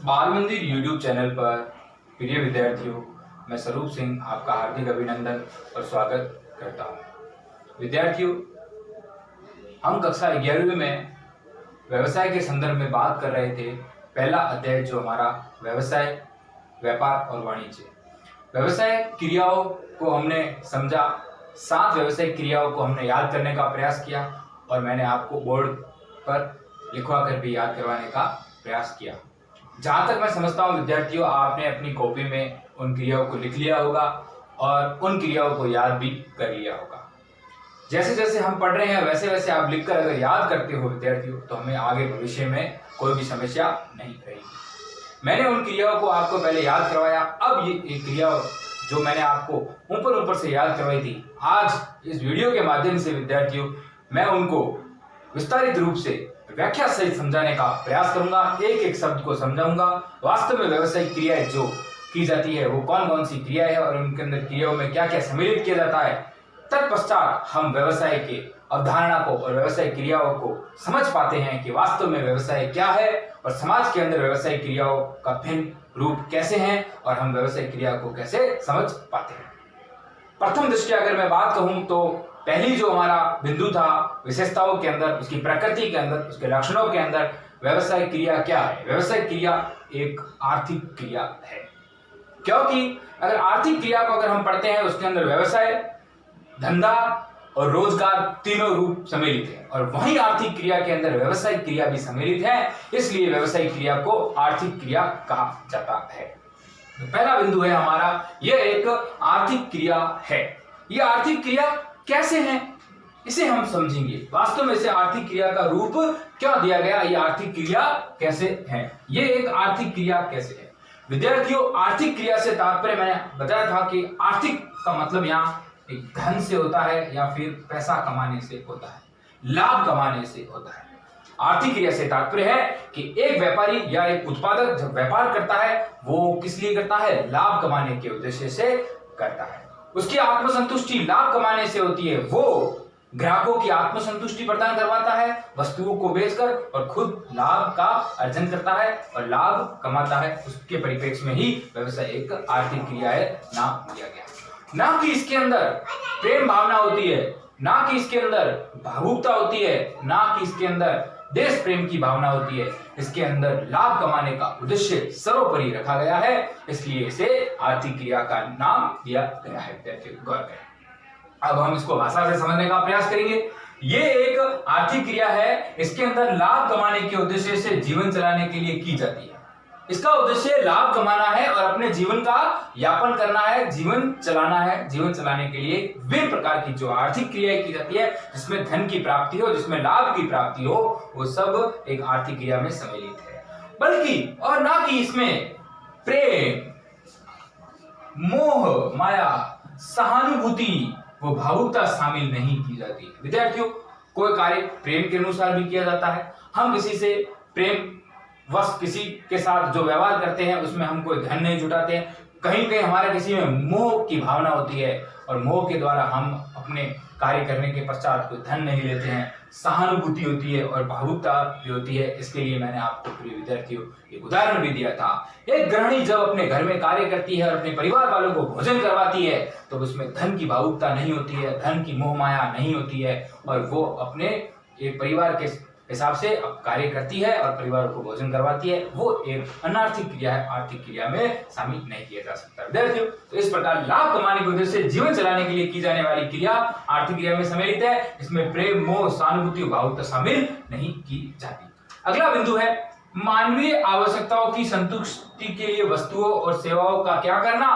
बाल मंदिर YouTube channel पर प्रिय विद्यार्थियों, मैं स्वरूप सिंह आपका हार्दिक अभिनंदन और स्वागत करता हूँ। विद्यार्थियों, हम कक्षा 11वीं में व्यवसाय के संदर्भ में बात कर रहे थे। पहला अध्याय जो हमारा व्यवसाय, व्यापार और वाणिज्य। व्यवसाय क्रियाओं को हमने समझा, 7 व्यवसायिक क्रियाओं को हमने याद करने का प्रयास किया और मैंने आपको बोर्ड पर लिखवा कर भी याद करवाने का प्रयास किया। जहाँ तक मैं समझता हूँ विद्यार्थियों, आपने अपनी कॉपी में उन क्रियाओं को लिख लिया होगा और उन क्रियाओं को याद भी कर लिया होगा। जैसे जैसे हम पढ़ रहे हैं वैसे वैसे आप लिखकर अगर याद करते हो विद्यार्थियों, तो हमें आगे भविष्य में कोई भी समस्या नहीं रहेगी। मैंने उन क्रियाओं को आपको पहले याद करवाया। अब ये क्रिया जो मैंने आपको ऊपर से याद करवाई थी, आज इस वीडियो के माध्यम से विद्यार्थियों मैं उनको विस्तारित रूप से व्याख्या सहित समझाने का प्रयास करूंगा। एक एक शब्द को समझाऊंगा। वास्तव में व्यवसायिक क्रियाएं जो की जाती है वो कौन कौन सी क्रिया है और उनके अंदर क्रियाओं में क्या क्या सम्मिलित किया जाता है। तत्पश्चात हम व्यवसाय के अवधारणा को और व्यवसाय क्रियाओं को समझ पाते हैं कि वास्तव में व्यवसाय क्या है और समाज के अंदर व्यवसाय क्रियाओं का भिन्न रूप कैसे हैं और हम व्यवसाय क्रिया को कैसे समझ पाते हैं। प्रथम दृष्टया अगर मैं बात कहूं तो पहली जो हमारा बिंदु था विशेषताओं के अंदर, उसकी प्रकृति के अंदर, उसके लक्षणों के अंदर, व्यवसाय क्रिया क्या है। व्यवसाय क्रिया एक आर्थिक क्रिया है, क्योंकि अगर आर्थिक क्रिया को अगर हम पढ़ते हैं उसके अंदर व्यवसाय, धंधा और रोजगार तीनों रूप सम्मिलित है और वहीं आर्थिक क्रिया के अंदर व्यवसायिक क्रिया भी सम्मिलित है, इसलिए व्यवसायिक क्रिया को आर्थिक क्रिया कहा जाता है। तो पहला बिंदु है हमारा, यह एक आर्थिक क्रिया है। यह आर्थिक क्रिया कैसे है इसे हम समझेंगे। वास्तव में इसे आर्थिक क्रिया का रूप क्यों दिया गया, यह आर्थिक क्रिया कैसे है, यह एक आर्थिक क्रिया कैसे है। विद्यार्थियों, आर्थिक क्रिया से तात्पर्य मैंने बताया था कि आर्थिक का मतलब यहाँ एक धन से होता है या फिर पैसा कमाने से होता है, लाभ कमाने से होता है। आर्थिक क्रिया से तात्पर्य है कि एक व्यापारी या एक उत्पादक जब व्यापार करता है वो किस लिए करता है, लाभ कमाने के उद्देश्य से करता है। उसकी आत्मसंतुष्टि लाभ कमाने से होती है। वो ग्राहकों की आत्मसंतुष्टि प्रदान करवाता है वस्तुओं को बेचकर और खुद लाभ का अर्जन करता है और लाभ कमाता है। उसके परिप्रेक्ष्य में ही व्यवसाय एक आर्थिक क्रिया है नाम दिया गया। ना कि इसके अंदर प्रेम भावना होती है, ना कि इसके अंदर भावुकता होती है, ना कि इसके अंदर देश प्रेम की भावना होती है। इसके अंदर लाभ कमाने का उद्देश्य सर्वोपरि रखा गया है, इसलिए इसे आर्थिक क्रिया का नाम दिया गया है। गौर करें। अब हम इसको भाषा से समझने का प्रयास करेंगे। ये एक आर्थिक क्रिया है, इसके अंदर लाभ कमाने के उद्देश्य से जीवन चलाने के लिए की जाती है। इसका उद्देश्य लाभ कमाना है और अपने जीवन का यापन करना है, जीवन चलाना है। जीवन चलाने के लिए विभिन्न प्रकार की जो आर्थिक क्रियाएं की जाती है, जिसमें धन की प्राप्ति हो, जिसमें लाभ की प्राप्ति हो, वो सब एक आर्थिक क्रिया में सम्मिलित है। बल्कि और ना कि इसमें प्रेम, मोह, माया, सहानुभूति वो भावुकता शामिल नहीं की जाती। विद्यार्थियों, कोई कार्य प्रेम के अनुसार भी किया जाता है। हम किसी से प्रेम वश किसी के साथ जो व्यवहार करते हैं उसमें हम कोई धन नहीं जुटाते हैं। कहीं कहीं हमारे किसी में मोह की भावना होती है और मोह के द्वारा हम अपने कार्य करने के पश्चात कोई धन नहीं लेते हैं। सहानुभूति होती है और भावुकता भी होती है। इसके लिए मैंने आपको प्रिय विद्यार्थियों एक उदाहरण भी दिया था। एक गृहिणी जब अपने घर में कार्य करती है और अपने परिवार वालों को भोजन करवाती है तो उसमें धन की भावुकता नहीं होती है, धन की मोह माया नहीं होती है और वो अपने एक परिवार के हिसाब से कार्य करती है और परिवार को भोजन करवाती है। वो एक अनार्थिक क्रिया है, आर्थिक क्रिया में शामिल नहीं किया जा सकता। विद्यार्थियों, तो इस प्रकार लाभ कमाने के उद्देश्य से जीवन चलाने के लिए की जाने वाली क्रिया आर्थिक क्रिया में सम्मिलित है। इसमें प्रेम, मोह, सहानुभूति और भावुकता शामिल नहीं की जाती। अगला बिंदु है मानवीय आवश्यकताओं की संतुष्टि के लिए वस्तुओं और सेवाओं का क्या करना,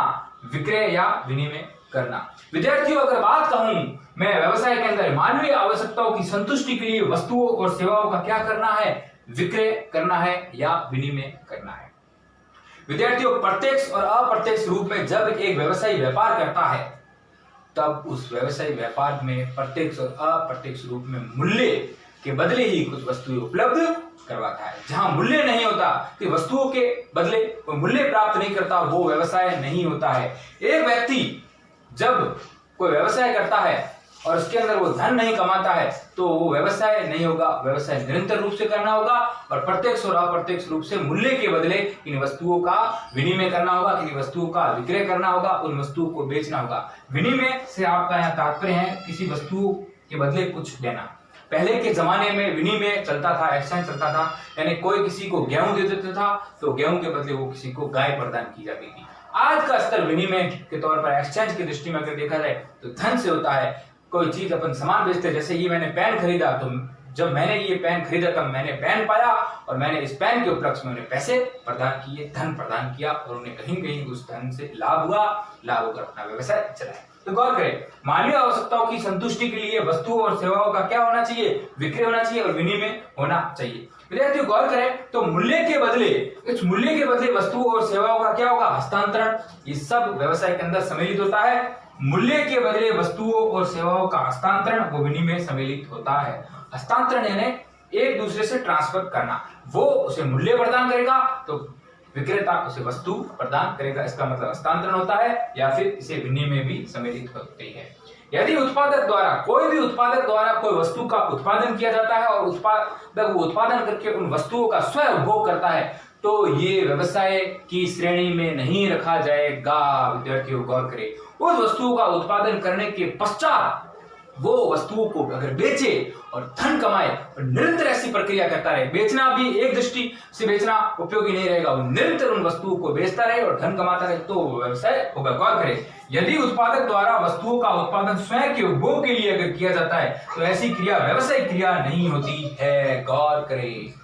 विक्रय या विनिमय करना। विद्यार्थियों, अगर बात कहूं मैं व्यवसाय के अंदर मानवीय आवश्यकताओं की संतुष्टि के लिए वस्तुओं और सेवाओं का क्या करना है, विक्रय करना है या विनिमय करना है। विद्यार्थियों, प्रत्यक्ष और अप्रत्यक्ष रूप में जब एक व्यवसायी व्यापार करता है तब उस व्यवसायी व्यापार में प्रत्यक्ष और अप्रत्यक्ष रूप में मूल्य के बदले ही कुछ वस्तुएं उपलब्ध करवाता है। जहां मूल्य नहीं होता कि वस्तुओं के बदले कोई मूल्य प्राप्त नहीं करता, वो व्यवसाय नहीं होता है। एक व्यक्ति जब कोई व्यवसाय करता है और उसके अंदर वो धन नहीं कमाता है तो वो व्यवसाय नहीं होगा। व्यवसाय निरंतर रूप से करना होगा और प्रत्यक्ष और अप्रत्यक्ष रूप से मूल्य के बदले इन वस्तुओं का विनिमय करना होगा, इन वस्तुओं का विक्रय करना होगा, उन वस्तुओं को बेचना होगा। विनिमय से आपका यहाँ तात्पर्य है किसी वस्तु के बदले कुछ लेना। पहले के जमाने में विनिमय चलता था, एक्सचेंज चलता था, यानी कोई किसी को गेहूं दे देता था तो गेहूं के बदले वो किसी को गाय प्रदान की जाती थी। आज का स्तर विनिमय के तौर पर एक्सचेंज की दृष्टि में अगर देखा जाए तो धन से होता है। कोई चीज अपन सामान बेचते, जैसे ये मैंने पेन खरीदा तो जब मैंने ये पेन खरीदा तब मैंने पेन पाया और मैंने इस पेन के उपलक्ष्य में उन्हें पैसे प्रदान किए, धन प्रदान किया और उन्हें कहीं कहीं उस धन से लाभ हुआ, लाभ होकर अपना व्यवसाय चलाया। तो गौर करें, मानवीय आवश्यकताओं की संतुष्टि के लिए वस्तुओं और सेवाओं का क्या होना चाहिए? विक्रय होना चाहिए और विनिमय होना चाहिए। विद्यार्थियों गौर करें तो मूल्य के बदले, इस मूल्य के बदले वस्तुओं और सेवाओं का क्या होगा? हस्तांतरण। ये सब व्यवसाय के अंदर सम्मिलित होता है। मूल्य के बदले वस्तुओं और सेवाओं का हस्तांतरण, वो विनिमय सम्मिलित होता है। हस्तांतरण यानी एक दूसरे से ट्रांसफर करना। वो उसे मूल्य प्रदान करेगा तो विक्रेता उसे वस्तु प्रदान करेगा, इसका मतलब हस्तांतरण होता है, या फिर इसे विनिमय भी सम्मिलित होती है। यदि उत्पादक द्वारा, कोई भी उत्पादक द्वारा कोई वस्तु का उत्पादन किया जाता है और उत्पादक वो उत्पादन करके उन वस्तुओं का स्वयं उपभोग करता है तो ये व्यवसाय की श्रेणी में नहीं रखा जाएगा। विद्यार्थियों गौर करें, उस वस्तुओं का उत्पादन करने के पश्चात वो वस्तुओं को अगर बेचे और धन कमाए और निरंतर ऐसी प्रक्रिया करता रहे, बेचना भी एक दृष्टि से बेचना उपयोगी नहीं रहेगा, वो निरंतर उन वस्तुओं को बेचता रहे और धन कमाता रहे तो व्यवसाय होगा। गौर करें, यदि उत्पादक द्वारा वस्तुओं का उत्पादन स्वयं के उपभोग के लिए अगर किया जाता है तो ऐसी क्रिया व्यवसायिक क्रिया नहीं होती है। गौर करें,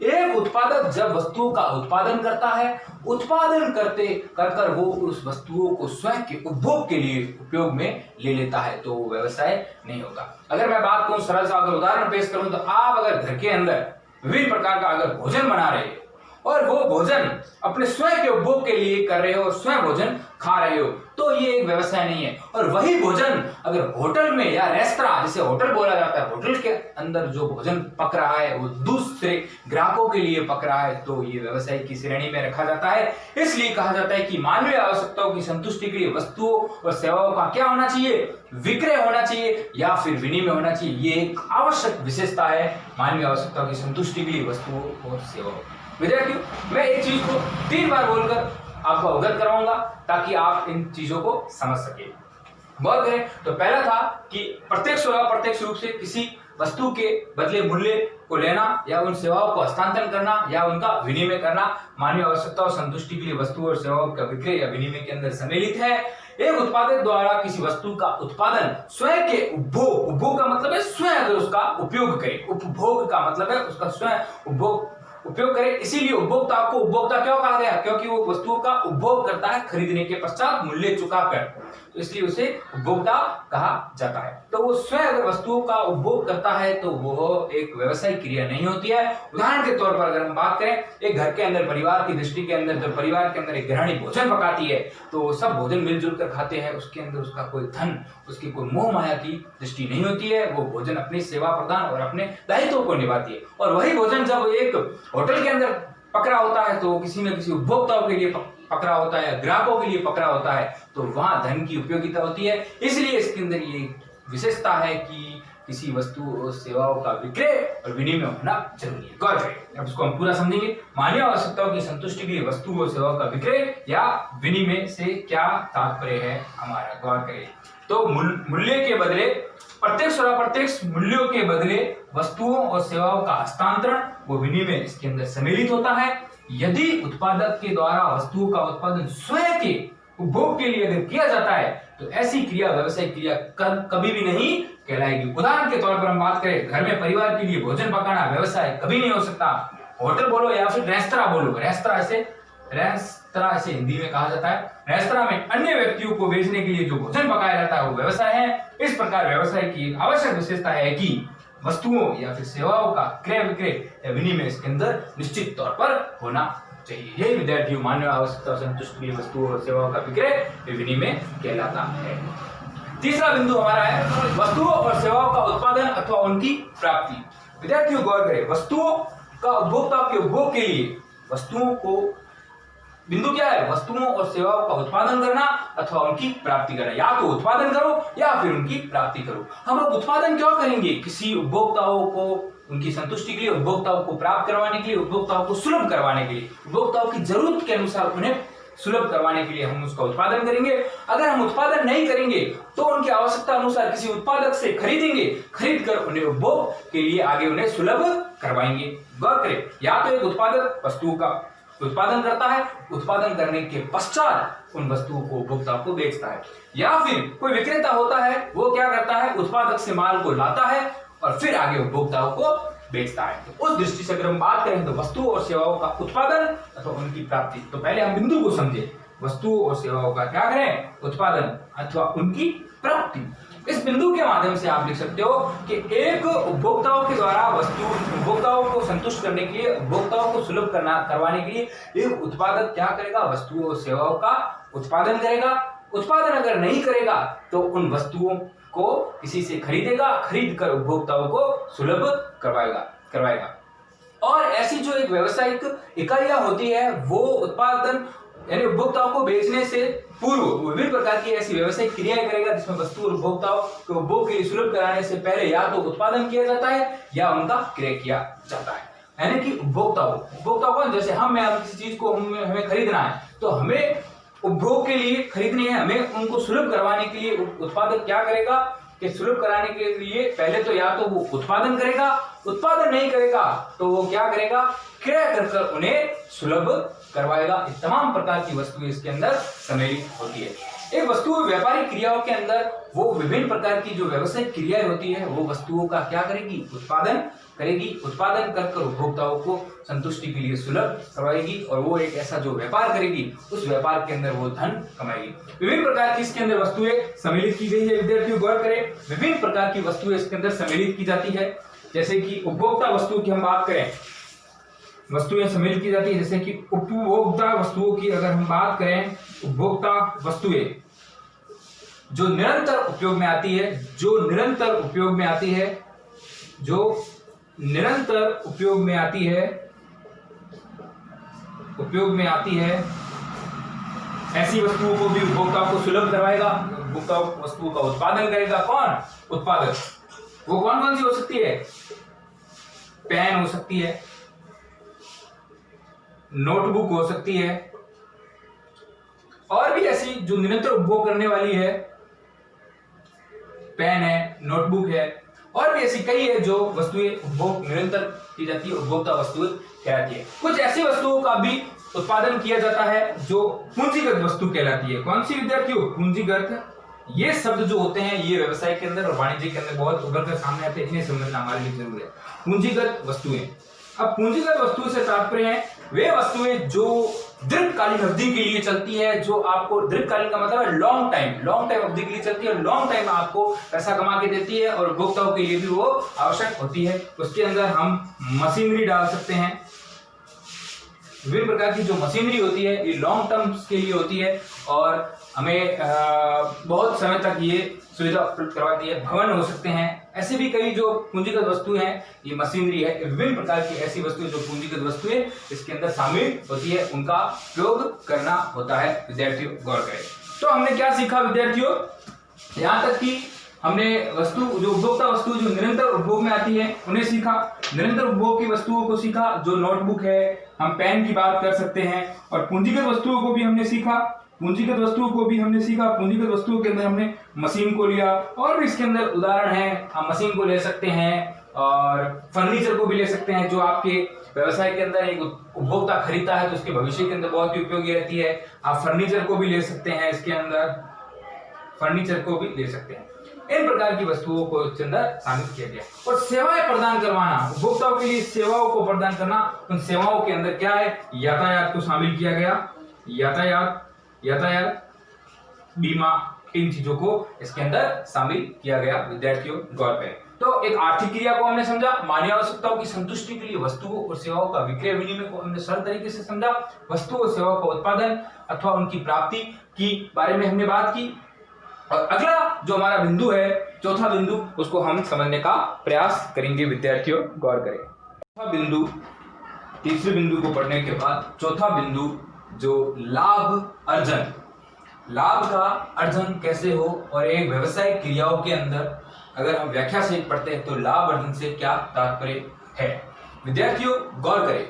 एक उत्पादक जब वस्तुओं का उत्पादन करता है, उत्पादन करते कर वो उस वस्तुओं को स्वयं के उपभोग के लिए उपयोग में ले लेता है तो व्यवसाय नहीं होगा। अगर मैं बात करूं, सरल सा अगर उदाहरण पेश करूं तो आप अगर घर के अंदर विभिन्न प्रकार का अगर भोजन बना रहे हो और वो भोजन अपने स्वयं के उपभोग के लिए कर रहे हो और स्वयं भोजन खा रहे हो तो ये एक व्यवसाय नहीं है। और वही भोजन अगर होटल में या रेस्तरां, जिसे होटल बोला जाता है, होटल के अंदर जो भोजन पक रहा है वो दूसरे ग्राहकों के लिए पक रहा है तो ये व्यवसाय की श्रेणी में रखा जाता है। इसलिए कहा जाता है कि मानवीय आवश्यकताओं की संतुष्टि के लिए वस्तुओं और सेवाओं का क्या होना चाहिए? विक्रय होना चाहिए या फिर विनिमय होना चाहिए। ये एक आवश्यक विशेषता है मानवीय आवश्यकताओं की संतुष्टि के लिए वस्तुओं और सेवाओं। विद्यार्थियों, मैं एक चीज को 3 बार बोलकर आपको अवगत कराऊंगा ताकि आप इन चीजों को समझ सके। गौर करें तो पहला था कि प्रत्यक्ष और अप्रत्यक्ष रूप से किसी वस्तु के बदले मूल्य को लेना या उन सेवाओं को हस्तांतरण करना या उनका विनिमय करना मानवीय आवश्यकताओं संतुष्टि के लिए वस्तु और सेवाओं का विक्रय या विनिमय के अंदर सम्मिलित है। एक उत्पादक द्वारा किसी वस्तु का उत्पादन स्वयं के उपभोग, उपभोग का मतलब है स्वयं अगर उसका उपयोग करे, उपभोग का मतलब है उसका स्वयं उपयोग करे, इसीलिए उपभोक्ता को उपभोक्ता क्यों कहा गया? क्योंकि वो वस्तुओं का उपभोग करता है खरीदने के पश्चात मूल्य चुकाकर, तो इसलिए उसे उपभोक्ता कहा जाता है। तो वो स्वयं अगर वस्तुओं का उपभोग करता है तो वो एक व्यवसायिक क्रिया नहीं होती है। उदाहरण के तौर पर अगर हम बात करें, एक घर के अंदर परिवार की दृष्टि के अंदर जब परिवार के अंदर एक गृहिणी भोजन पकाती है तो सब भोजन मिलजुल कर खाते हैं, उसके अंदर उसका कोई धन, उसकी कोई मोह माया की दृष्टि नहीं होती है। वो भोजन अपनी सेवा प्रदान और अपने दायित्वों को निभाती है। और वही भोजन जब एक होटल के अंदर पकड़ा होता है तो किसी न किसी उपभोक्ताओं के लिए पकड़ा होता है, ग्राहकों के लिए पकड़ा होता है, तो वहां धन की उपयोगिता होती है। इसलिए इसके अंदर ये विशेषता है कि किसी वस्तु और सेवाओं का विक्रय और विनिमय होना जरूरी है। गौर करें, अब इसको हम पूरा समझेंगे। मानवीय आवश्यकताओं की संतुष्टि के लिए वस्तु और सेवाओं का विक्रय या विनिमय से क्या तात्पर्य है हमारा? गौर करें तो मूल्य के बदले, प्रत्यक्ष और अप्रत्यक्ष मूल्यों के बदले वस्तुओं और सेवाओं का हस्तांतरण, वो विनिमय इसके अंदर सम्मिलित होता है। यदि उत्पादक के द्वारा वस्तुओं का उत्पादन स्वयं के उपभोग के लिए अगर किया जाता है तो ऐसी क्रिया व्यवसायिक क्रिया कभी भी नहीं कहलाएगी। उदाहरण के तौर पर हम बात करें, घर में परिवार के लिए भोजन पकाना व्यवसाय कभी नहीं हो सकता। होटल बोलो या फिर रेस्तरां बोलो, रेस्तरां ऐसे हिंदी में कहा जाता है। रेस्तरां में अन्य व्यक्तियों को बेचने के लिए जो भोजन पकाया जाता है वो व्यवसाय है। इस प्रकार व्यवसाय की एक आवश्यक विशेषता है कि वस्तुओं या फिर सेवाओं का क्रय विक्रय या विनिमय इसके अंदर निश्चित तौर पर होना चाहिए। यही विद्यार्थियों मानवीय आवश्यकता संतुष्टि के लिए वस्तुओं और सेवाओं का विक्रय विनिमय कहलाता है। तीसरा बिंदु हमारा है वस्तुओं और सेवाओं का उत्पादन अथवा उनकी प्राप्ति। विद्यार्थियों गौर करें, वस्तुओं का उपभोक्ता के उपभोग के लिए वस्तुओं को बिंदु क्या है? वस्तुओं और सेवाओं का उत्पादन करना अथवा उनकी प्राप्ति करना। या तो उत्पादन करो या फिर उनकी प्राप्ति करो। हम लोग उत्पादन क्यों करेंगे? किसी उपभोक्ताओं को उनकी संतुष्टि के लिए, उपभोक्ताओं को प्राप्त करवाने के लिए, उपभोक्ताओं को सुलभ करवाने के लिए, उपभोक्ताओं की जरूरत के अनुसार उन्हें सुलभ करवाने के लिए हम उसका उत्पादन करेंगे। अगर हम उत्पादन नहीं करेंगे तो उनकी आवश्यकता अनुसार किसी उत्पादक से खरीदेंगे, खरीद कर उन्हें उपभोग के लिए आगे उन्हें सुलभ करवाएंगे। गौर करें, या तो एक उत्पादक वस्तुओं का उत्पादन करता है, उत्पादन करने के पश्चात उन वस्तुओं को उपभोक्ता को बेचता है, या फिर कोई विक्रेता होता है, वो क्या करता है? उत्पादक से माल को लाता है और फिर आगे उपभोक्ताओं को बेचता है। तो उस दृष्टि से अगर हम बात करें तो वस्तुओं और सेवाओं का उत्पादन अथवा उनकी प्राप्ति, तो पहले हम बिंदु को समझे। वस्तुओं और सेवाओं का क्या करें? उत्पादन अथवा उनकी प्राप्ति। इस बिंदु के माध्यम से आप लिख सकते हो कि एक उपभोक्ताओं के द्वारा उपभोक्ताओं को संतुष्ट करने के लिए, उपभोक्ताओं को सुलभ करवाने के लिए एक उत्पादक क्या करेगा? वस्तुओं और सेवाओं का उत्पादन करेगा। उत्पादन अगर नहीं करेगा तो उन वस्तुओं को किसी से खरीदेगा, खरीद कर उपभोक्ताओं को सुलभ करवाएगा। और ऐसी जो एक व्यावसायिक इकाइयां होती है वो उत्पादन यानी उपभोक्ताओं को बेचने से पूर्व विभिन्न प्रकार की ऐसी व्यावसायिक क्रियाएं करेगा जिसमें वस्तु और उपभोक्ताओं को उपभोग के लिए सुलभ कराने से पहले या तो उत्पादन किया जाता है या उनका क्रय किया जाता है। यानी कि उपभोक्ताओं जैसे मैं किसी चीज को हमें खरीदना है तो हमें उपभोग के लिए खरीदनी है, हमें उनको सुलभ करवाने के लिए उत्पादक क्या करेगा कि सुलभ कराने के लिए पहले तो या तो वो उत्पादन करेगा, उत्पादन नहीं करेगा तो वो क्या करेगा? क्रय कर उन्हें सुलभ करवाएगा। इस तमाम प्रकार की वस्तुएं इसके अंदर सम्मिलित होती है। एक वस्तु व्यापारिक क्रियाओं के अंदर वो विभिन्न प्रकार की जो व्यवसायिक क्रियाएं होती है वो वस्तुओं का क्या करेगी? उत्पादन करेगी। उत्पादन कर उपभोक्ताओं को संतुष्टि के लिए सुलभ करवाएगी और वो एक ऐसा जो व्यापार करेगी उस व्यापार के अंदर वो धन कमाएगी। विभिन्न प्रकार की इसके अंदर वस्तुएं सम्मिलित की गई है। विद्यार्थियों गौर करें, विभिन्न प्रकार की वस्तुएं इसके अंदर सम्मिलित की जाती है। जैसे कि उपभोक्ता वस्तु की हम बात करें, वस्तुएं सम्मिलित की जाती है। जैसे कि उपभोक्ता वस्तुओं की अगर हम बात करें, उपभोक्ता वस्तुएं जो निरंतर उपयोग में आती है, जो निरंतर उपयोग में आती है, जो निरंतर उपयोग में आती है, ऐसी वस्तुओं को भी उपभोक्ता को सुलभ करवाएगा। उपभोक्ता वस्तुओं का उत्पादन करेगा कौन? उत्पादक। वो कौन कौन सी हो सकती है? पेन हो सकती है, नोटबुक हो सकती है, और भी ऐसी जो निरंतर उपभोग करने वाली है, पेन है, नोटबुक है, और भी ऐसी कई है जो वस्तुएं उपभोग निरंतर की जाती है, उपभोक्ता वस्तुएं कहलाती है। कुछ ऐसी वस्तुओं का भी उत्पादन किया जाता है जो पूंजीगत वस्तु कहलाती है। कौन सी विद्यार्थियों? पूंजीगत। ये शब्द जो होते हैं ये व्यवसाय के अंदर और वाणिज्य के अंदर बहुत उभर कर सामने आते हैं, इन्हें समझना हमारे लिए जरूरी है। पूंजीगत वस्तुएं। अब पूंजीगत वस्तु से तात्पर्य है वे वस्तुएं जो दीर्घकालीन अवधि के लिए चलती है, जो आपको दीर्घकालीन का मतलब है लॉन्ग टाइम अवधि के लिए चलती है, लॉन्ग टाइम आपको पैसा कमा के देती है और उपभोक्ताओं के लिए भी वो आवश्यक होती है। उसके अंदर हम मशीनरी डाल सकते हैं। विभिन्न प्रकार की जो मशीनरी होती है ये लॉन्ग टर्म के लिए होती है और हमें बहुत समय तक ये सुविधा उपलब्ध करवाती है। भवन हो सकते हैं, ऐसे भी कई जो पूंजीगत वस्तुएं हैं, ये मशीनरी है। विभिन्न प्रकार की ऐसी वस्तुएं जो पूंजीगत वस्तुएं इसके अंदर शामिल होती है, उनका प्रयोग करना होता है। विद्यार्थियों गौर करें। तो हमने क्या सीखा विद्यार्थियों? यहाँ तक कि हमने वस्तु जो उपभोक्ता वस्तु जो निरंतर उपभोग में आती है उन्हें सीखा, निरंतर उपभोग की वस्तुओं को सीखा, जो नोटबुक है, हम पेन की बात कर सकते हैं, और पूंजीगत वस्तुओं को भी हमने सीखा। पूंजीगत वस्तुओं के अंदर हमने मशीन को लिया, और भी इसके अंदर उदाहरण है। हम मशीन को ले सकते हैं और फर्नीचर को भी ले सकते हैं, जो आपके व्यवसाय के अंदर एक उपभोक्ता खरीदता है तो उसके भविष्य के अंदर बहुत ही उपयोगी रहती है। आप फर्नीचर को भी ले सकते हैं, इसके अंदर फर्नीचर को भी ले सकते हैं। इन प्रकार की वस्तुओं को इसके अंदर शामिल किया गया। और सेवाएं प्रदान करवाना, उपभोक्ताओं के लिए सेवाओं को प्रदान करना, उन सेवाओं के अंदर क्या है? यातायात को शामिल किया गया। यातायात, बीमा, इन चीजों को इसके अंदर शामिल किया गया। विद्यार्थियों गौर करें। तो एक आर्थिक क्रिया को हमने समझा, मानवीय आवश्यकताओं की संतुष्टि के लिए वस्तुओं और सेवाओं का विक्रय विनिमय को हमने सरल तरीके से समझा। वस्तुओं और सेवाओं का उत्पादन अथवा उनकी प्राप्ति की बारे में हमने बात की। और अगला जो हमारा बिंदु है, चौथा बिंदु, उसको हम समझने का प्रयास करेंगे। विद्यार्थियों गौर करें। चौथा बिंदु, तीसरे बिंदु को पढ़ने के बाद चौथा बिंदु जो लाभ का अर्जन कैसे हो, और एक व्यवसायिक क्रियाओं के अंदर अगर हम व्याख्या से पढ़ते हैं तो लाभ अर्जन से क्या तात्पर्य है। विद्यार्थियों गौर करें,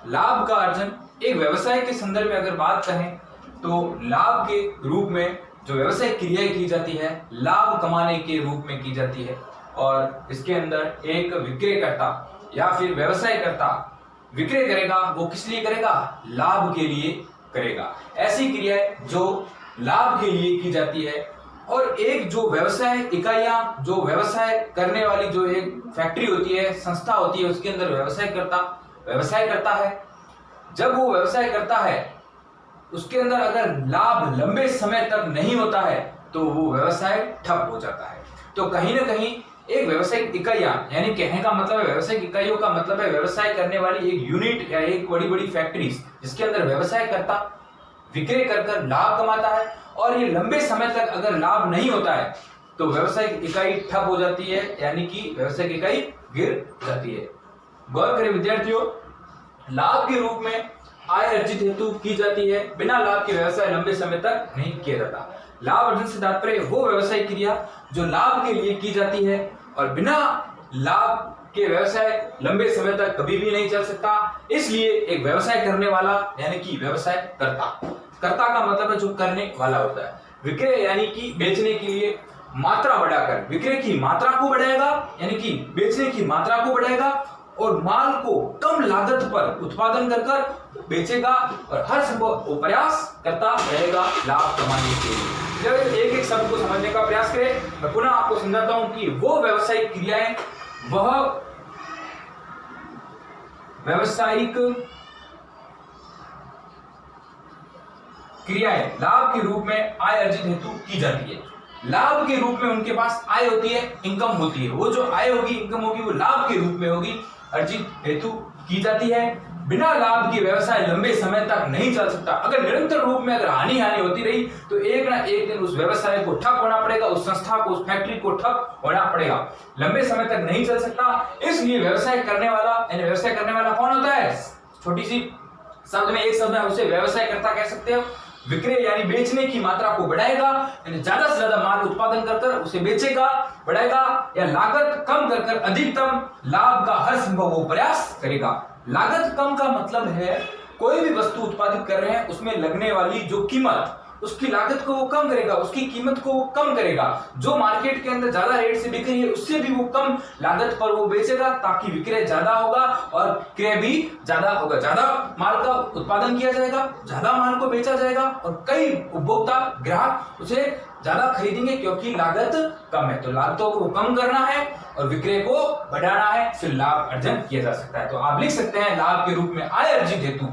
लाभ का अर्जन एक व्यवसाय के संदर्भ में अगर बात करें तो लाभ के रूप में जो व्यवसायिक क्रियाएं की जाती है लाभ कमाने के रूप में की जाती है, और इसके अंदर एक विक्रयकर्ता या फिर व्यवसायकर्ता विक्रय करेगा, वो किस लिए करेगा, लाभ के लिए करेगा। ऐसी क्रियाएं जो लाभ के लिए की जाती है। और एक जो व्यवसाय इकाइयां, जो व्यवसाय करने वाली जो एक फैक्ट्री होती है, संस्था होती है, उसके अंदर व्यवसाय करता है। जब वो व्यवसाय करता है उसके अंदर अगर लाभ लंबे समय तक नहीं होता है तो वो व्यवसाय ठप हो जाता है। तो कहीं ना कहीं एक व्यवसायिक इकाइयां, यानी कहने का मतलब है व्यवसायिक इकाइयों का मतलब है व्यवसाय करने वाली एक यूनिट या एक बड़ी बड़ी फैक्ट्रीज, जिसके अंदर व्यवसाय करता विक्रय कर लाभ कमाता है, और ये लंबे समय तक अगर लाभ नहीं होता है तो व्यवसायिक इकाई ठप हो जाती है, यानी कि व्यवसायिक इकाई गिर जाती है। गौर करें विद्यार्थियों, लाभ के रूप में आय अर्जित हेतु की जाती है, बिना लाभ के व्यवसाय लंबे समय तक नहीं किया जाता। लाभ अर्जन से तात्पर्य वो व्यवसायिक क्रिया जो लाभ के लिए की जाती है, और बिना लाभ के व्यवसाय लंबे समय तक कभी भी नहीं चल सकता। इसलिए एक व्यवसाय करने वाला यानी कि व्यवसाय कर्ता का मतलब है जो करने वाला होता है। विक्रय यानी कि बेचने के लिए मात्रा बढ़ाकर विक्रय की मात्रा को बढ़ाएगा, यानी कि बेचने की मात्रा को बढ़ाएगा, और माल को कम लागत पर उत्पादन कर बेचेगा, और हर संभव प्रयास करता रहेगा लाभ कमाने के लिए। जब एक एक शब्द को समझने का प्रयास करें, मैं पुनः आपको समझाता हूं कि वो व्यावसायिक क्रियाएं, वह व्यावसायिक क्रियाएं लाभ के रूप में आय अर्जित हेतु की जाती है। लाभ के रूप में उनके पास आय होती है, इनकम होती है। वो जो आय होगी, इनकम होगी, वो लाभ के रूप में होगी, अर्जित हेतु की जाती है। बिना लाभ के व्यवसाय लंबे समय तक नहीं चल सकता। अगर निरंतर रूप में अगर हानि होती रही तो एक ना एक दिन उस व्यवसाय को ठप होना पड़ेगा, उस संस्था को, उस फैक्ट्री को ठप होना पड़ेगा, लंबे समय तक नहीं चल सकता। इसलिए व्यवसाय करने वाला कौन होता है? छोटी सी शब्द में, एक शब्द है, उसे व्यवसाय करता कह सकते हो। विक्रय यानी बेचने की मात्रा को बढ़ाएगा, यानी ज्यादा से ज्यादा माल उत्पादन कर उसे बेचेगा, बढ़ाएगा, या लागत कम कर अधिकतम लाभ का हर संभव वो प्रयास करेगा। लागत कम का मतलब है कोई भी वस्तु उत्पादित कर रहे हैं उसमें लगने वाली जो कीमत, उसकी लागत को वो कम करेगा, उसकी कीमत को वो कम करेगा। जो मार्केट के अंदर ज्यादा रेट से बिक रही है उससे भी वो कम लागत पर वो बेचेगा, ताकि विक्रय ज्यादा होगा और क्रय भी ज्यादा होगा। ज्यादा माल का उत्पादन किया जाएगा, ज्यादा माल को बेचा जाएगा, और कई उपभोक्ता ग्राहक उसे ज्यादा खरीदेंगे क्योंकि लागत कम है। तो लागतों को कम करना है और विक्रय को बढ़ाना है, फिर लाभ अर्जन किया जा सकता है। तो आप लिख सकते हैं लाभ के रूप में आय अर्जित हेतु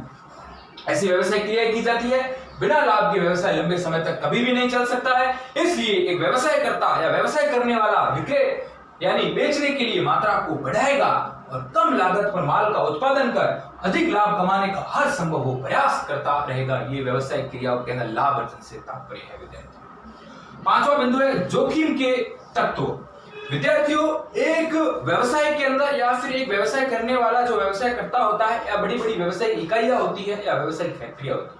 ऐसी व्यवसाय क्रिया की जाती है। बिना लाभ के व्यवसाय लंबे समय तक कभी भी नहीं चल सकता है। इसलिए एक व्यवसाय करता या व्यवसाय करने वाला विक्रय यानी बेचने के लिए मात्रा को बढ़ाएगा और कम लागत पर माल का उत्पादन कर अधिक लाभ कमाने का हर संभव वो प्रयास करता रहेगा। ये व्यवसाय क्रियाओं के अंदर लाभ अर्जन से तात्पर्य है विद्यार्थी। पांचवा बिंदु है जोखिम के तत्व। विद्यार्थियों, एक व्यवसाय के अंदर या फिर एक व्यवसाय करने वाला जो व्यवसाय करता होता है या बड़ी बड़ी व्यवसायिक इकाइयां होती है या व्यवसायिक फैक्ट्रियां होती है,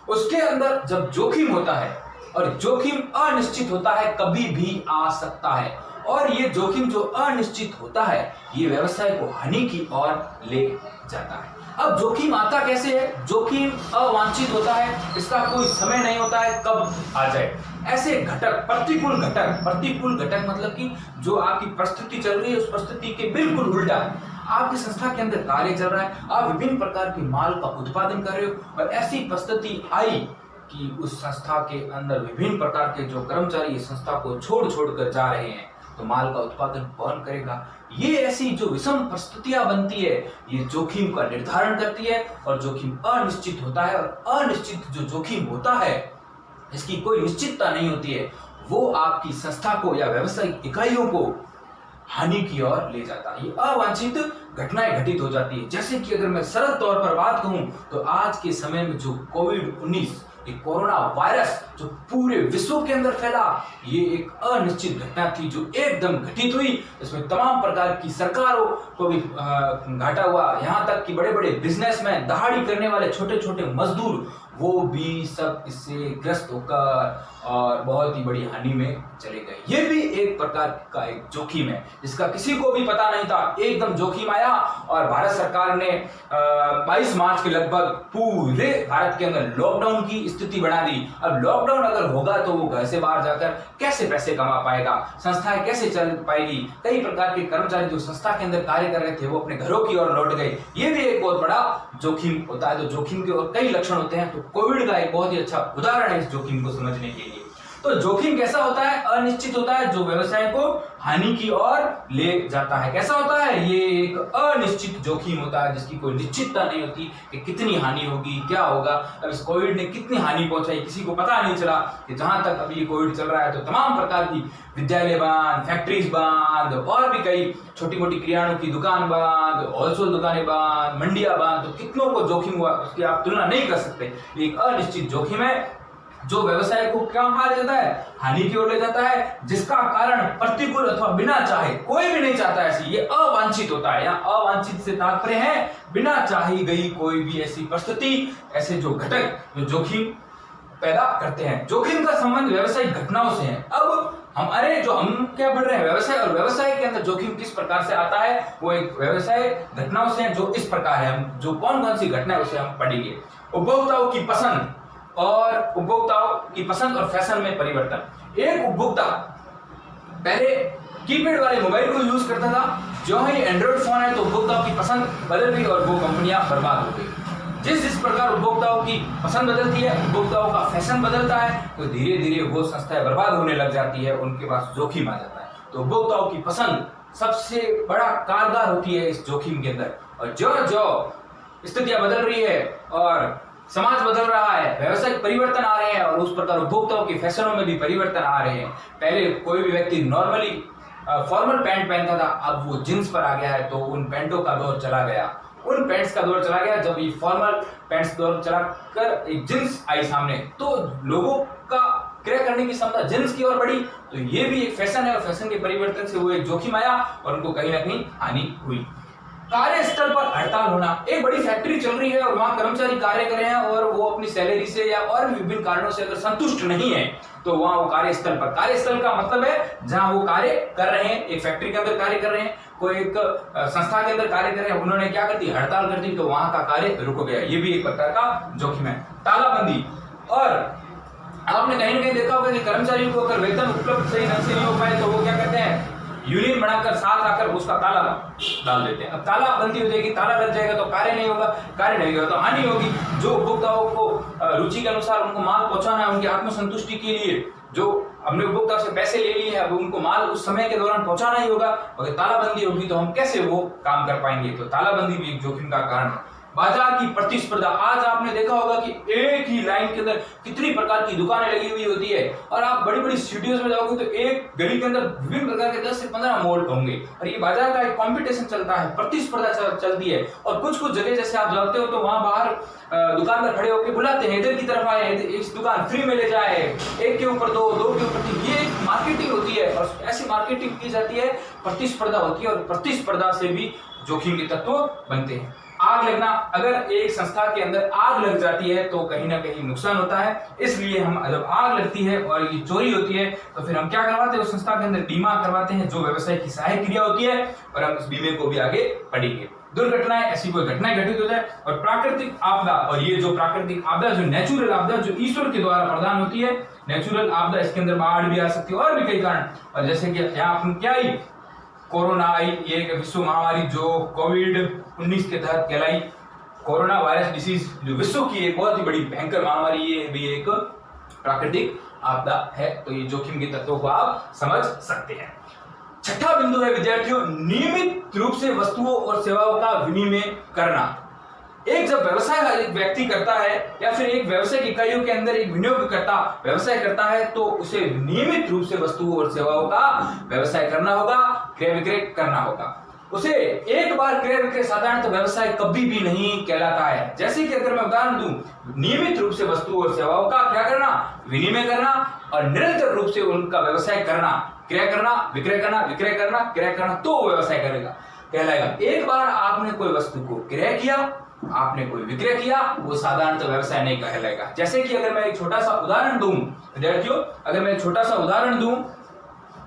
उसके अंदर जब जोखिम होता है और जोखिम अनिश्चित होता है, कभी भी आ सकता है, और ये जोखिम जो अनिश्चित होता है ये व्यवसाय को हानि की ओर ले जाता है। अब जोखिम आता कैसे है? जोखिम अवांछित होता है, इसका कोई समय नहीं होता है कब आ जाए। ऐसे घटक, प्रतिकूल घटक मतलब कि जो आपकी परिस्थिति चल रही है उस परिस्थिति के बिल्कुल उल्टा है। आपकी संस्था के अंदर कार्य चल रहा है, आप विभिन्न प्रकार के माल का उत्पादन कर रहे हो और ऐसी परिस्थिति आई कि उस संस्था के अंदर विभिन्न प्रकार के जो कर्मचारी इस संस्था को छोड़ कर जा रहे हैं, तो माल का उत्पादन कौन करेगा? ये ऐसी जो विषम परिस्थितियां बनती है ये जोखिम का निर्धारण करती है, और जोखिम अनिश्चित होता है, और अनिश्चित जो जोखिम होता है इसकी कोई निश्चितता नहीं होती है, वो आपकी संस्था को या व्यावसायिक इकाइयों को हानि की ओर ले जाता है। ये अवांछित घटनाएं घटित हो जाती है। जैसे कि अगर मैं सरल तौर पर बात कहूं तो आज के समय में जो कोविड-19 ये कोरोना वायरस जो पूरे विश्व के अंदर फैला, ये एक अनिश्चित घटना थी जो एकदम घटित हुई। इसमें तमाम प्रकार की सरकारों को भी घाटा हुआ, यहाँ तक कि बड़े बड़े बिजनेसमैन, दहाड़ी करने वाले छोटे छोटे मजदूर, वो भी सब इससे ग्रस्त होकर और बहुत ही बड़ी हानि में चले गए। ये भी एक प्रकार का एक जोखिम है जिसका किसी को भी पता नहीं था, एकदम जोखिम आया और भारत सरकार ने 22 मार्च के लगभग पूरे भारत के अंदर लॉकडाउन की स्थिति बना दी। अब लॉकडाउन अगर होगा तो वो घर से बाहर जाकर कैसे पैसे कमा पाएगा, संस्थाएं कैसे चल पाएगी। कई प्रकार के कर्मचारी जो संस्था के अंदर कार्य कर रहे थे वो अपने घरों की ओर लौट गए। ये भी एक बहुत बड़ा जोखिम होता है। तो जोखिम के और कई लक्षण होते हैं, तो कोविड का एक बहुत ही अच्छा उदाहरण है इस जोखिम को समझने के लिए। तो जोखिम कैसा होता है? अनिश्चित होता है, जो व्यवसाय को हानि की ओर ले जाता है। कैसा होता है? ये एक अनिश्चित जोखिम होता है जिसकी कोई निश्चितता नहीं होती कि कितनी हानि होगी, क्या होगा। अब इस कोविड ने कितनी हानि पहुंचाई किसी को पता नहीं चला कि जहां तक अभी ये कोविड चल रहा है तो तमाम प्रकार की विद्यालय बंद, फैक्ट्रीज बंद और भी कई छोटी मोटी किरानों की दुकान बंद, होलसेल दुकानें बंद, मंडियां बंद। तो कितनों को जोखिम हुआ उसकी आप तुलना नहीं कर सकते। एक अनिश्चित जोखिम है जो व्यवसाय को क्या हार जाता है, हानि की ओर ले जाता है, जिसका कारण प्रतिकूल अथवा बिना चाहे, कोई भी नहीं चाहता ऐसी, ये अवांछित होता है। यहाँ अवांछित से तात्पर्य है बिना चाही गई कोई भी ऐसी परिस्थिति, ऐसे जो घटक जो जोखिम पैदा करते हैं। जोखिम का संबंध व्यवसायिक घटनाओं से है। अब हमारे जो हम क्या पढ़ रहे हैं व्यवसाय, और व्यवसाय के अंदर जोखिम किस प्रकार से आता है वो एक व्यवसाय घटनाओं से है जो इस प्रकार है। हम जो कौन कौन सी घटना है उसे हम पढ़ेंगे। उपभोक्ताओं की पसंद और फैशन में परिवर्तन। एक उपभोक्ता पहले कीपैड वाले मोबाइल को यूज करता था, जो ही एंड्रॉइड फोन है तो उपभोक्ताओं की पसंद बदल गई और वो कंपनियां बर्बाद हो गई। जिस प्रकार उपभोक्ताओं की पसंद बदलती है, उपभोक्ताओं का फैशन बदलता है, तो धीरे धीरे वो संस्थाएं बर्बाद होने लग जाती है, उनके पास जोखिम आ जाता है। तो उपभोक्ताओं की पसंद सबसे बड़ा कारगर होती है इस जोखिम के अंदर। और जो जो स्थितियां बदल रही है और समाज बदल रहा है, व्यवसायिक परिवर्तन आ रहे हैं और उस प्रकार उपभोक्ताओं के फैशनों में भी परिवर्तन आ रहे हैं। पहले कोई भी व्यक्ति नॉर्मली फॉर्मल पैंट पहनता था, अब वो जींस पर आ गया है, तो उन पैंटों का दौर चला गया, उन पैंट्स का दौर चला गया। जब ये फॉर्मल पैंट्स दौर चला कर एक जींस आई सामने, तो लोगों का क्रय करने की क्षमता जींस की ओर बढ़ी। तो ये भी एक फैशन है और फैशन के परिवर्तन से वो एक जोखिम आया और उनको कहीं ना कहीं हानि हुई। कार्यस्थल पर हड़ताल होना। एक बड़ी फैक्ट्री चल रही है और वहां कर्मचारी कार्य कर रहे हैं और वो अपनी सैलरी से या और भी विभिन्न कारणों से अगर संतुष्ट नहीं है तो वहां वो कार्यस्थल पर, कार्यस्थल का मतलब है जहां वो कार्य कर रहे हैं, एक फैक्ट्री के अंदर कार्य कर रहे हैं, कोई एक संस्था के अंदर कार्य कर रहे हैं, उन्होंने क्या कर दी, हड़ताल कर दी, तो वहां का कार्य रुक गया। ये भी एक प्रकार का जोखिम है। तालाबंदी। और आपने कहीं ना कहीं देखा होगा कि कर्मचारियों को अगर वेतन उपलब्ध सही ढंग से नहीं हो पाए तो वो क्या करते हैं, यूनियन बनाकर साथ आकर उसका ताला डाल देते हैं। अब तालाबंदी हो जाएगी, ताला लग जाएगा तो कार्य नहीं होगा, कार्य नहीं होगा तो हानि होगी। जो उपभोक्ताओं को रुचि के अनुसार उनको माल पहुंचाना है, उनकी आत्मसंतुष्टि के लिए जो हमने उपभोक्ता से पैसे ले लिए हैं, अब उनको माल उस समय के दौरान पहुंचाना ही होगा। अगर तालाबंदी होगी तो हम कैसे वो काम कर पाएंगे। तो तालाबंदी भी एक जोखिम का कारण है। बाजार की प्रतिस्पर्धा। आज आपने देखा होगा कि एक ही लाइन के अंदर कितनी प्रकार की दुकानें लगी हुई होती है और आप बड़ी बड़ी सिटीज में जाओगे तो एक गली के अंदर विभिन्न प्रकार के 10 से 15 मॉल होंगे और ये बाजार का एक कंपटीशन चलता है, प्रतिस्पर्धा चलती है। और कुछ कुछ जगह जैसे आप जाते हो तो वहां बाहर दुकानदार खड़े होकर बुलाते हैं, इधर की तरफ आए, इस दुकान फ्री में ले जाए, एक के ऊपर दो, दो के ऊपर तीन। ये मार्केटिंग होती है और ऐसी मार्केटिंग की जाती है, प्रतिस्पर्धा होती है और प्रतिस्पर्धा से भी जोखिम के तत्व बनते हैं। आग लगना। अगर एक संस्था के अंदर आग लग जाती है तो कहीं ना कहीं नुकसान होता है, इसलिए हम जब आग लगती है और ये चोरी होती है तो फिर हम क्या करवाते हैं, उस संस्था के अंदर बीमा करवाते हैं जो व्यवसाय की सहायक क्रिया होती है और हम इस बीमे को भी आगे पढ़ेंगे। दुर्घटनाएं, ऐसी कोई घटनाएं घटित हो जाए। और प्राकृतिक आपदा। और ये जो प्राकृतिक आपदा, जो नेचुरल आपदा जो ईश्वर के द्वारा प्रदान होती है, नेचुरल आपदा, इसके अंदर बाढ़ भी आ सकती है और भी कई कारण। और जैसे कि यहाँ अपन क्या आई, कोरोना आई, ये एक विश्व महामारी जो कोविड-19 के तहत कहलाई। कोरोना वायरस डिसीज जो विश्व की एक बहुत ही बड़ी भयंकर महामारी, ये भी एक प्राकृतिक आपदा है। तो ये जोखिम के तत्वों को आप समझ सकते हैं। छठा बिंदु है विद्यार्थियों, नियमित रूप से वस्तुओं और सेवाओं का विनिमय करना। एक जब व्यवसाय एक व्यक्ति करता है या फिर एक व्यवसायिक इकाइयों के अंदर एक विनियोगकर्ता व्यवसाय करता है तो उसे नियमित रूप से वस्तुओं और सेवाओं का व्यवसाय करना होगा, क्रय विक्रय करना होगा। उसे एक बार क्रय विक्रय साधारणतः व्यवसाय कभी भी नहीं कहलाता है। जैसे कि अगर मैं उदाहरण दूं, नियमित रूप से वस्तुओं और सेवाओं का क्या करना, विनिमय करना और निरंतर रूप से उनका व्यवसाय करना, क्रय करना, विक्रय करना, विक्रय करना, क्रय करना, तो व्यवसाय करेगा। कहलाएगा। एक बार आपने कोई वस्तु को क्रय किया, आपने कोई विक्रय किया, वो साधारणतः व्यवसाय नहीं कहलाएगा। जैसे कि अगर मैं एक छोटा सा उदाहरण दूं विद्यार्थियों, अगर मैं एक छोटा सा उदाहरण दूं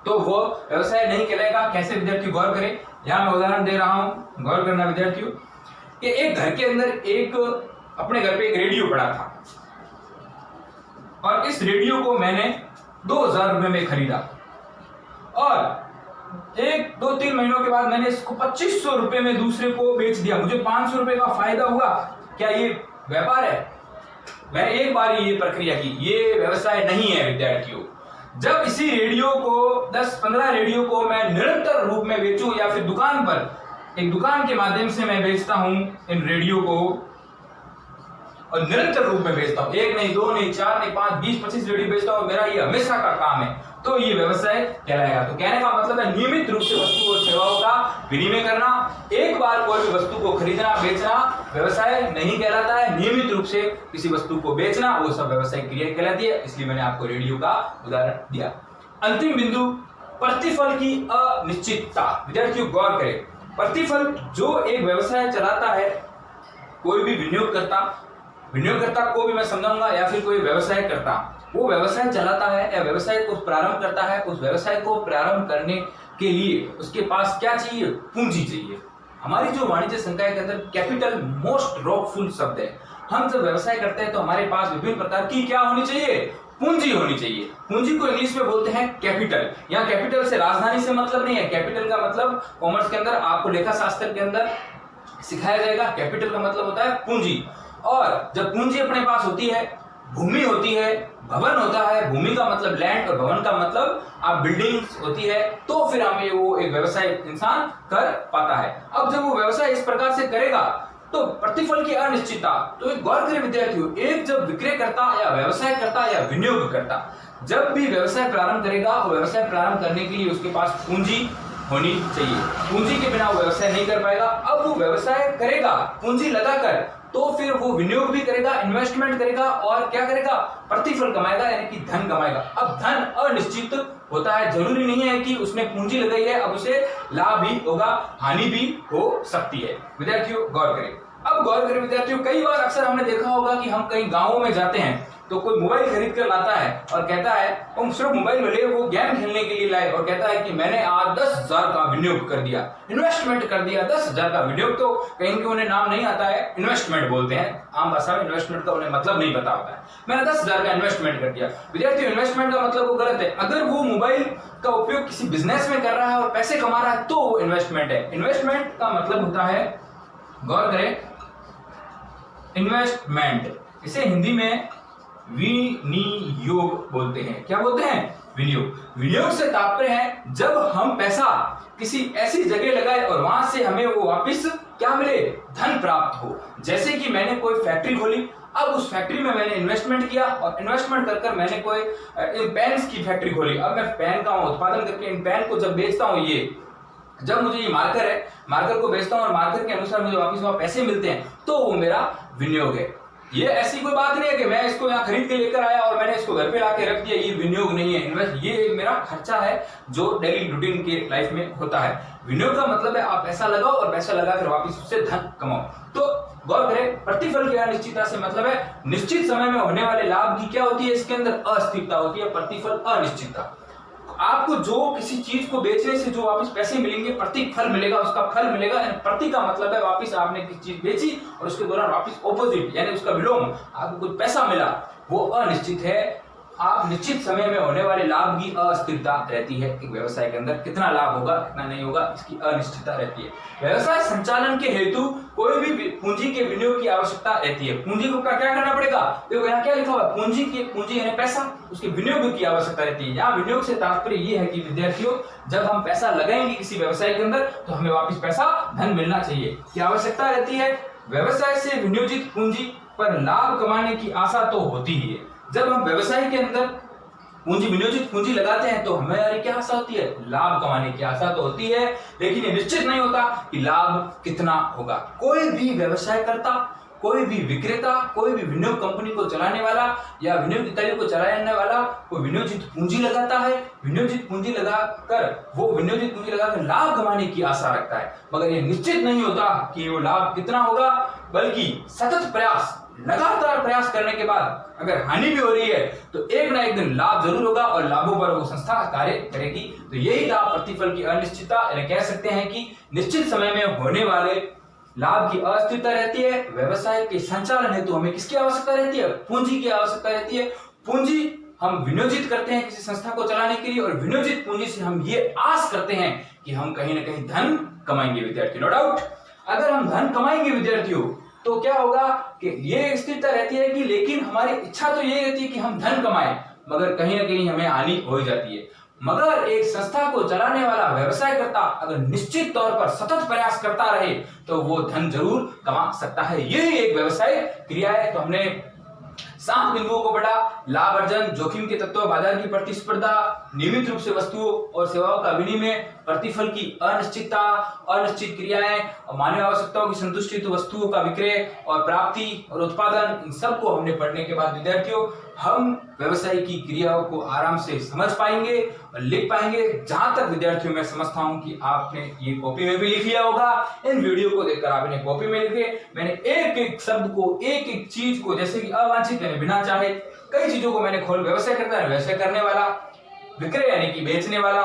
तो वो व्यवसाय नहीं कहलाएगा। कैसे विद्यार्थी गौर करें, यहां मैं उदाहरण दे रहा हूं, गौर करना विद्यार्थियों, कि एक घर के अंदर अपने घर पे एक रेडियो पड़ा था और इस रेडियो को मैंने 2000 रुपए में खरीदा और 1-2-3 महीनों के बाद मैंने इसको 2500 रुपए में दूसरे को बेच दिया, मुझे 500 रुपए का फायदा हुआ। क्या ये व्यापार है? मैंने एक बार ये प्रक्रिया की, ये व्यवसाय नहीं है विद्यार्थियों। जब इसी रेडियो को 10-15 रेडियो को मैं निरंतर रूप में बेचूं या फिर दुकान पर एक दुकान के माध्यम से मैं बेचता हूं इन रेडियो को और निरंतर रूप में बेचता हूं, 1 नहीं 2 नहीं 4 नहीं 5 20-25 रेडियो बेचता हूं, मेरा ये हमेशा का काम है, तो ये व्यवसाय कहलाएगा। तो कहने का मतलब है नियमित रूप से वस्तु और सेवाओं का विनिमय करना। एक बार कोई भी वस्तु को खरीदना बेचना व्यवसाय नहीं कहलाता है। नियमित रूप से किसी वस्तु को बेचना वो सब व्यवसाय क्रिया कहलाती है। इसलिए मैंने आपको रेडियो का उदाहरण दिया। अंतिम बिंदु, प्रतिफल की अनिश्चितता। विद्यार्थियों गौर करें, प्रतिफल जो एक व्यवसाय चलाता है, कोई भी विनियोगकर्ता को भी मैं समझाऊंगा या फिर कोई व्यवसाय करता, वो व्यवसाय चलाता है या व्यवसाय को प्रारंभ करता है, उस व्यवसाय को प्रारंभ करने के लिए उसके पास क्या चाहिए? पूंजी चाहिए। हमारी जो वाणिज्य संकाय के अंदर कैपिटल मोस्ट रॉकफुल शब्द है। हम जब व्यवसाय करते हैं तो हमारे पास विभिन्न प्रकार की क्या होनी चाहिए? पूंजी होनी चाहिए। पूंजी को इंग्लिश में बोलते हैं कैपिटल। यहाँ कैपिटल से राजधानी से मतलब नहीं है। कैपिटल का मतलब कॉमर्स के अंदर आपको लेखा शास्त्र के अंदर सिखाया जाएगा। कैपिटल का मतलब होता है पूंजी। और जब पूंजी अपने पास होती है, भूमि होती है, भवन होता है, भूमि का मतलब लैंड और भवन का मतलब आप बिल्डिंग्स होती है, तो फिर हमें वो एक व्यवसाय इंसान कर पाता है। अब जब वो व्यवसाय इस प्रकार से करेगा तो प्रतिफल की अनिश्चितता। तो एक गौर करें विद्यार्थियों, एक जब विक्रय करता या व्यवसाय करता या विनियोग करता, जब भी व्यवसाय प्रारंभ करेगा और व्यवसाय प्रारंभ करने के लिए उसके पास पूंजी होनी चाहिए। पूंजी के बिना वो व्यवसाय नहीं कर पाएगा। अब वो व्यवसाय करेगा पूंजी लगाकर, तो फिर वो विनियोग भी करेगा, इन्वेस्टमेंट करेगा और क्या करेगा? प्रतिफल कमाएगा, यानी कि धन कमाएगा। अब धन अनिश्चित होता है, जरूरी नहीं है कि उसने पूंजी लगाई है अब उसे लाभ भी होगा, हानि भी हो सकती है। विद्यार्थियों गौर करें। अब गौर करें विद्यार्थियों, कई बार अक्सर हमने देखा होगा कि हम कई गांवों में जाते हैं तो कोई मोबाइल खरीद कर लाता है और कहता है, वो सिर्फ मोबाइल मिले, वो गेम खेलने के लिए लाए और कहता है कि मैंने आज 10,000 का विनियोग कर दिया, इन्वेस्टमेंट कर दिया। 10,000 का विनियोग तो कहीं के उन्हें नाम नहीं आता है, इन्वेस्टमेंट बोलते हैं। आम भाषा में इन्वेस्टमेंट का उन्हें मतलब नहीं पता होता है। मैंने 10,000 का इन्वेस्टमेंट कर दिया। विद्यार्थियों इन्वेस्टमेंट का मतलब वो गलत है। अगर वो मोबाइल का उपयोग किसी बिजनेस में कर रहा है और पैसे कमा रहा है तो वो इन्वेस्टमेंट है। इन्वेस्टमेंट का मतलब होता है, गौर करें, इन्वेस्टमेंट, इसे हिंदी में विनियोग बोलते हैं। क्या बोलते हैं? विनियोग। विनियोग से तात्पर्य है जब हम पैसा किसी ऐसी जगह लगाए और वहां से हमें वो वापस क्या मिले? धन प्राप्त हो। जैसे कि मैंने कोई फैक्ट्री खोली, अब उस फैक्ट्री में मैंने इन्वेस्टमेंट किया और इन्वेस्टमेंट कर मैंने कोई पेन्स की फैक्ट्री खोली। अब मैं पेन का उत्पादन करके इन पेन को जब बेचता हूँ, ये जब मुझे ये मार्कर है, मार्कर को बेचता हूँ और मार्कर के अनुसार मुझे वापस वहां पैसे मिलते हैं, तो वो मेरा विनियोग है। ये ऐसी कोई बात नहीं है कि मैं इसको यहाँ खरीद के लेकर आया और मैंने इसको घर पे लाके रख दिया, ये विनियोग नहीं है। इन्वेस्ट, ये मेरा खर्चा है जो डेली रूटीन के लाइफ में होता है। विनियोग का मतलब है आप पैसा लगाओ और पैसा लगाकर वापस उससे धन कमाओ। तो गौर करें, प्रतिफल की अनिश्चितता से मतलब है निश्चित समय में होने वाले लाभ की क्या होती है? इसके अंदर अस्थिरता होती है। प्रतिफल अनिश्चितता। आपको जो किसी चीज को बेचने से जो वापस पैसे मिलेंगे, प्रतिफल मिलेगा, उसका फल मिलेगा। प्रति का मतलब है वापस आपने किसी चीज बेची और उसके दौरान वापस ऑपोजिट यानी उसका विलोम आपको कुछ पैसा मिला, वो अनिश्चित है। आप निश्चित समय में होने वाले लाभ की अस्थिरता रहती है। एक व्यवसाय के अंदर कितना लाभ होगा कितना नहीं होगा इसकी अनिश्चितता रहती है। व्यवसाय संचालन के हेतु कोई भी पूंजी के विनियोग की आवश्यकता रहती है। पूंजी को क्या करना पड़ेगा? देखो यहाँ क्या लिखा हुआ है, पूंजी यानी पैसा, उसके विनियोग की आवश्यकता रहती है। यहाँ विनियोग से तात्पर्य ये है कि विद्यार्थियों, जब हम पैसा लगाएंगे किसी व्यवसाय के अंदर तो हमें वापस पैसा धन मिलना चाहिए। की आवश्यकता रहती है। व्यवसाय से विनियोजित पूंजी पर लाभ कमाने की आशा तो होती ही है। जब हम व्यवसाय के अंदर विनियोजित पूंजी लगाते हैं तो हमें यार क्या आशा होती है? लाभ कमाने की आशा तो होती है, लेकिन ये निश्चित नहीं होता कि लाभ कितना होगा। कोई भी व्यवसाय करता, कोई भी विक्रेता, कोई भी विनियोग कंपनी को चलाने वाला या विनियोग इकाइयों को चलाने वाला वो विनियोजित पूंजी लगाता है। विनियोजित पूंजी लगाकर लाभ कमाने की आशा रखता है, मगर ये निश्चित नहीं होता कि वो लाभ कितना होगा, बल्कि सतत प्रयास, लगातार प्रयास करने के बाद अगर हानि भी हो रही है तो एक ना एक दिन लाभ जरूर होगा और लाभों पर वो संस्था कार्य करेगी। तो यही था प्रतिफल की अनिश्चितता, यानी कह सकते हैं कि निश्चित समय में होने वाले लाभ की अस्थिरता रहती है। व्यवसाय के संचालन हेतु हमें किसकी आवश्यकता रहती है? पूंजी की आवश्यकता रहती है। पूंजी हम विनियोजित करते हैं किसी संस्था को चलाने के लिए, और विनियोजित पूंजी से हम ये आस करते हैं कि हम कहीं ना कहीं धन कमाएंगे विद्यार्थी। नो डाउट, अगर हम धन कमाएंगे विद्यार्थियों तो क्या होगा कि ये स्थिरता रहती है कि लेकिन हमारी इच्छा तो ये रहती है कि हम धन कमाएं, मगर कहीं ना कहीं हमें हानि हो जाती है। मगर एक संस्था को चलाने वाला व्यवसायकर्ता अगर निश्चित तौर पर सतत प्रयास करता रहे तो वो धन जरूर कमा सकता है। यही एक व्यवसाय क्रिया है। तो हमने 7 बिंदुओं को पढ़ा: लाभ अर्जन, जोखिम के तत्व, बाजार की प्रतिस्पर्धा, नियमित रूप से वस्तुओं और सेवाओं का विनिमय, प्रतिफल की अनिश्चितता, अनिश्चित क्रियाएं, मानवीय आवश्यकताओं की संतुष्टि, तो वस्तुओं का विक्रय और प्राप्ति और उत्पादन, इन सबको हमने पढ़ने के बाद विद्यार्थियों हम व्यवसाय की क्रियाओं को आराम से समझ पाएंगे और लिख पाएंगे। जहां तक विद्यार्थियों मैं समझता हूं कि आपने ये कॉपी में भी लिख लिया होगा, इन वीडियो को देखकर आपने कॉपी में लिखे। मैंने एक एक शब्द को, एक एक चीज को, जैसे कि अवांछित यानी बिना चाहे, कई चीजों को मैंने खोल व्यवसाय करता है, व्यवसाय करने वाला, विक्रय यानी कि बेचने वाला,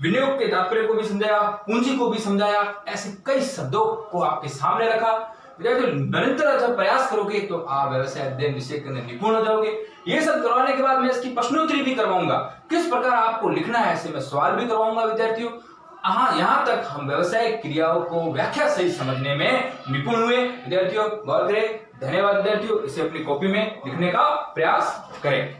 विनियोग के तात्पर्य को भी समझाया, पूंजी को भी समझाया, ऐसे कई शब्दों को आपके सामने रखा। विद्यार्थियों निरंतर जब प्रयास करोगे तो आप व्यवसाय अध्ययन विषय के अंदर निपुण हो जाओगे। ये सब करवाने के बाद मैं इसकी प्रश्नोत्तरी भी करवाऊंगा, किस प्रकार आपको लिखना है ऐसे मैं सवाल भी करवाऊंगा विद्यार्थियों। यहाँ तक हम व्यवसाय क्रियाओं को व्याख्या सही समझने में निपुण हुए। विद्यार्थियों गौर करें। धन्यवाद विद्यार्थियों, इसे अपनी कॉपी में लिखने का प्रयास करें।